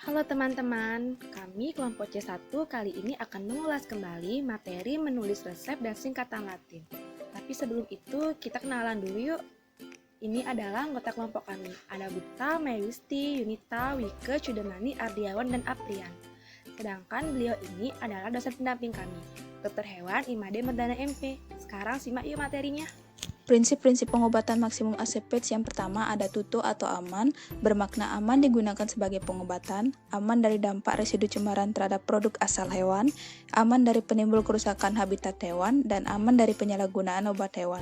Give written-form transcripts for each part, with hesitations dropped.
Halo teman-teman, kami kelompok C1 kali ini akan mengulas kembali materi menulis resep dan singkatan Latin. Tapi sebelum itu, kita kenalan dulu yuk. Ini adalah anggota kelompok kami. Ada Buta, Mayusti, Yunita, Wike, Cudemani, Ardiawan, dan Aprian. Sedangkan beliau ini adalah dosen pendamping kami, Dr. Hewan Imade Merdana MP. Sekarang simak yuk materinya. Prinsip-prinsip pengobatan maksimum ACPH yang pertama ada tutu atau aman, bermakna aman digunakan sebagai pengobatan, aman dari dampak residu cemaran terhadap produk asal hewan, aman dari penimbul kerusakan habitat hewan, dan aman dari penyalahgunaan obat hewan.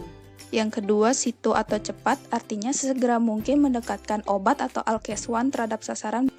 Yang kedua, situ atau cepat, artinya sesegera mungkin mendekatkan obat atau alkeswan terhadap sasaran.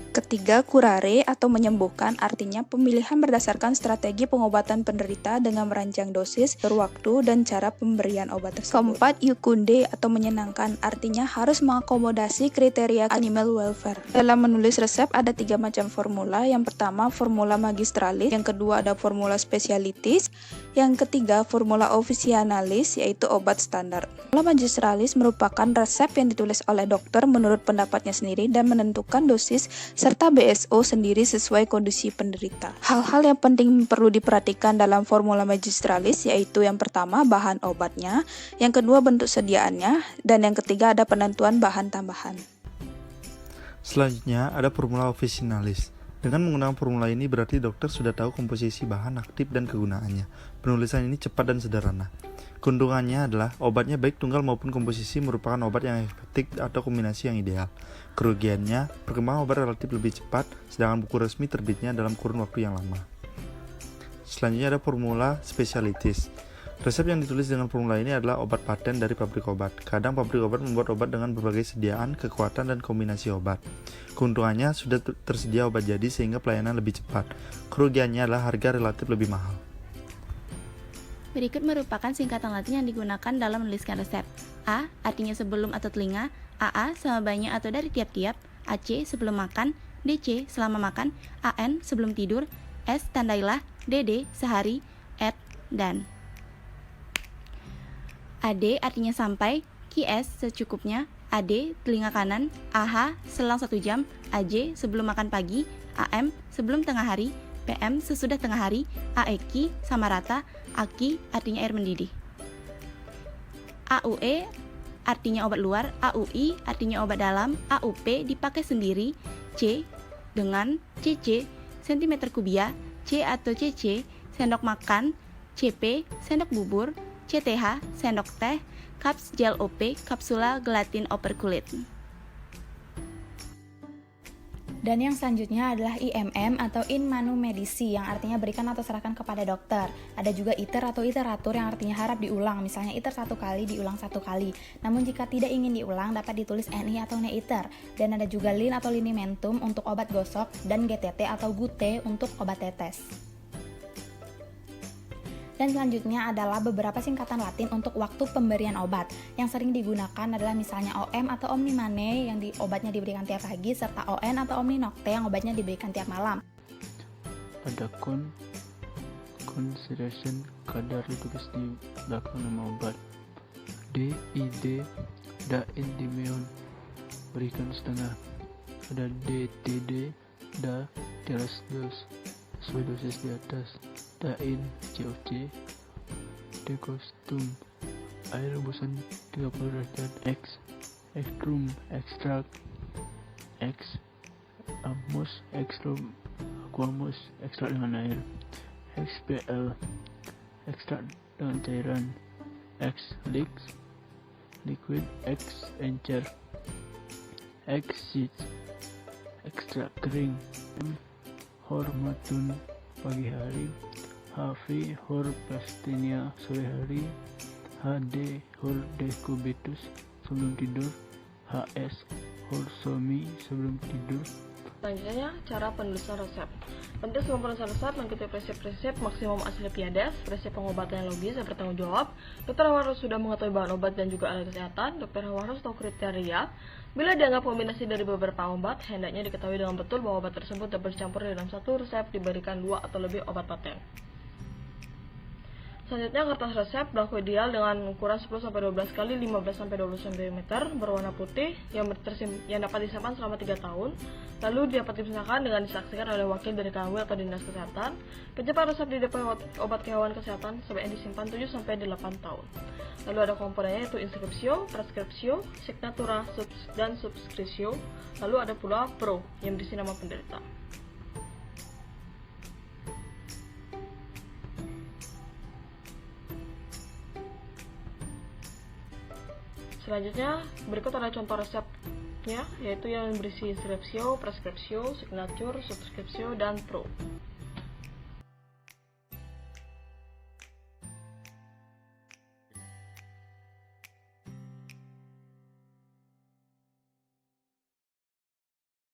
Ketiga, kurare atau menyembuhkan, artinya pemilihan berdasarkan strategi pengobatan penderita dengan merancang dosis, berwaktu, dan cara pemberian obat tersebut. Keempat, yukunde atau menyenangkan, artinya harus mengakomodasi kriteria animal welfare. Dalam menulis resep ada 3 macam formula. Yang pertama, formula magistralis, yang kedua ada formula specialitis, yang ketiga formula officinalis, yaitu obat standar. Formula magistralis merupakan resep yang ditulis oleh dokter menurut pendapatnya sendiri dan menentukan dosis serta BSO sendiri sesuai kondisi penderita. Hal-hal yang penting perlu diperhatikan dalam formula magistralis yaitu yang pertama bahan obatnya, yang kedua bentuk sediaannya, dan yang ketiga ada penentuan bahan tambahan. Selanjutnya ada formula officinalis. Dengan menggunakan formula ini berarti dokter sudah tahu komposisi bahan aktif dan kegunaannya. Penulisan ini cepat dan sederhana. Keuntungannya adalah obatnya baik tunggal maupun komposisi merupakan obat yang efektif atau kombinasi yang ideal. Kerugiannya, perkembangan obat relatif lebih cepat, sedangkan buku resmi terbitnya dalam kurun waktu yang lama. Selanjutnya ada formula specialitis. Resep yang ditulis dengan formula ini adalah obat paten dari pabrik obat. Kadang pabrik obat membuat obat dengan berbagai sediaan, kekuatan, dan kombinasi obat. Keuntungannya sudah tersedia obat jadi sehingga pelayanan lebih cepat. Kerugiannya adalah harga relatif lebih mahal. Berikut merupakan singkatan Latin yang digunakan dalam menuliskan resep. A. Artinya sebelum atau telinga. AA. Sama banyak atau dari tiap-tiap. AC. Sebelum makan. DC. Selama makan. AN. Sebelum tidur. S. Tandailah. DD. Sehari. Et. Dan. AD. Artinya sampai. QS. Secukupnya. AD. Telinga kanan. AH. Selang 1 jam. AJ. Sebelum makan pagi. AM. Sebelum tengah hari. PM sesudah tengah hari, AEQ sama rata, AKI artinya air mendidih. AUE artinya obat luar, AUI artinya obat dalam, AUP dipakai sendiri, C dengan, CC cm kubia, C atau CC sendok makan, CP sendok bubur, CTH sendok teh, Caps gel OP kapsula gelatin operkulit. Dan yang selanjutnya adalah IMM atau in manu medisi yang artinya berikan atau serahkan kepada dokter. Ada juga iter atau iteratur yang artinya harap diulang, misalnya iter 1 kali diulang 1 kali. Namun jika tidak ingin diulang dapat ditulis NI atau neiter. Dan ada juga lin atau linimentum untuk obat gosok dan GTT atau gute untuk obat tetes. Dan selanjutnya adalah beberapa singkatan Latin untuk waktu pemberian obat. Yang sering digunakan adalah misalnya OM atau Omni Mane yang obatnya diberikan tiap pagi, serta ON atau Omni Nocte yang obatnya diberikan tiap malam. Ada consideration kadar ditulis di belakang nama obat. D, ID, da indimeon berikan setengah. Ada DTD, da teras dos sesuai dosis di atas. Dain, COC, dekostum, air rebusan 30 derajat, X, ekstrum, ekstrak, X, amus, ekstrum, aquamus, ekstrak dengan air, XPL, ekstrak dengan cairan, X, leaks, liquid, X, encer, X, sheets, ekstrak kering, M, hormatun, pagi hari, HV hor pastinia sore hari, HD hor deskubitus sebelum tidur, HS hor somi sebelum tidur. Selanjutnya, cara penulisan resep. Penting sebelum penulisan resep, mengikuti prinsip-prinsip maksimum Asclepiades, prinsip pengobatan yang logis dan bertanggung jawab. Dr. Hawarus sudah mengetahui bahan obat dan juga alat kesehatan. Dr. Hawarus tahu kriteria. Bila dianggap kombinasi dari beberapa obat, hendaknya diketahui dengan betul bahwa obat tersebut dapat bercampur dalam satu resep diberikan 2 atau lebih obat paten. Selanjutnya kertas resep berlaku ideal dengan ukuran 10-12 kali 15-20 cm berwarna putih yang dapat disimpan selama 3 tahun. Lalu dapat dimusnahkan dengan disaksikan oleh wakil dari KW atau Dinas Kesehatan. Pencetak resep di depo obat hewan kesehatan sebaiknya disimpan 7-8 tahun. Lalu ada komponennya yaitu inskripsio, preskripsio, signatura, dan subskripsio. Lalu ada pula pro yang berisi nama penderita. Selanjutnya, berikut ada contoh resepnya, yaitu yang berisi inskripsio, preskripsio, signature, subskripsio, dan pro.